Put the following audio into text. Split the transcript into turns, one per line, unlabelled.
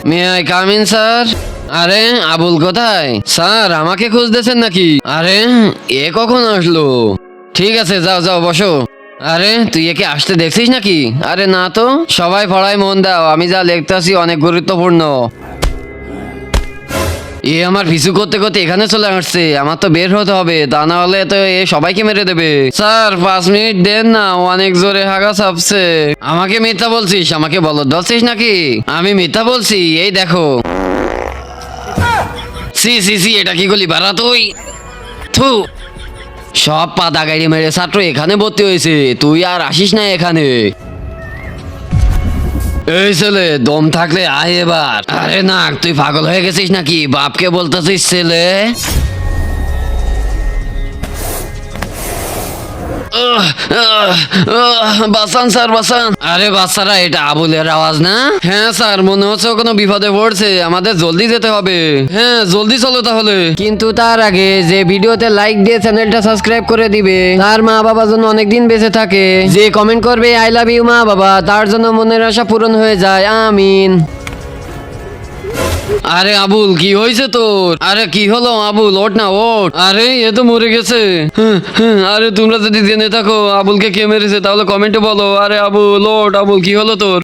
May I come in sir? আরে আবুল কোথায়? Sir আমাকে খুঁজতেছেন নাকি? আরে এ কখন আসলো? ঠিক আছে যাও যাও বসো। আরে তুই একে আসতে দেখছিস নাকি? আরে না তো, সবাই পড়ায় মন দাও, আমি যা লিখতেছি অনেক গুরুত্বপূর্ণ। এ আমার পিছু করতে করতে এখানে চলে আসছে, আমার তো বের হতে হবে, তা না হলে তো এ সবাইকে মেরে দেবে। স্যার 5 মিনিট দেন না, অনেক জোরে হাগা চাপছে। আমাকে মিথ্যা বলছিস? আমাকে বলদ বলছিস নাকি? আমি মিথ্যা বলছি? এই দেখো। সি সি সি, এটা কি করলি বাড়া তুই? থু, সব পাতা গাড়ি মেরে ছাত্র এখানে ভর্তি হয়েছে, তুই আর আসিস না এখানে। এই ছেলে দম থাকলে আয় এবার। আরে না, তুই পাগল হয়ে গেছিস নাকি? বাপকে বলতেছিস ছেলে? বাসান স্যার বাসান। আরে বাচ্চারা, এটা আবুলের আওয়াজ না? হ্যাঁ স্যার, মনে হচ্ছে ও কোনো বিপদে পড়ছে, আমাদের জলদি যেতে হবে। হ্যাঁ জলদি চলো তাহলে। কিন্তু তার আগে যে ভিডিওতে লাইক দিয়ে চ্যানেলটা সাবস্ক্রাইব করে দিবে, তার মা বাবা যেন অনেকদিন বেঁচে থাকে। যে কমেন্ট করবে আই লাভ ইউ মা বাবা, তার জন্য মনের আশা পূরণ হয়ে যায়, আমিন। আরে আবুল কি হয়েছে তোর? আরে কি হলো আবুল, ওঠ না ওঠ। আরে এ তো মরে গেছে। আরে তোমরা যদি জেনে থাকো আবুলকে কে মেরেছে তাহলে কমেন্টে বলো। আরে আবুল ওঠ, আবুল কি হলো তোর?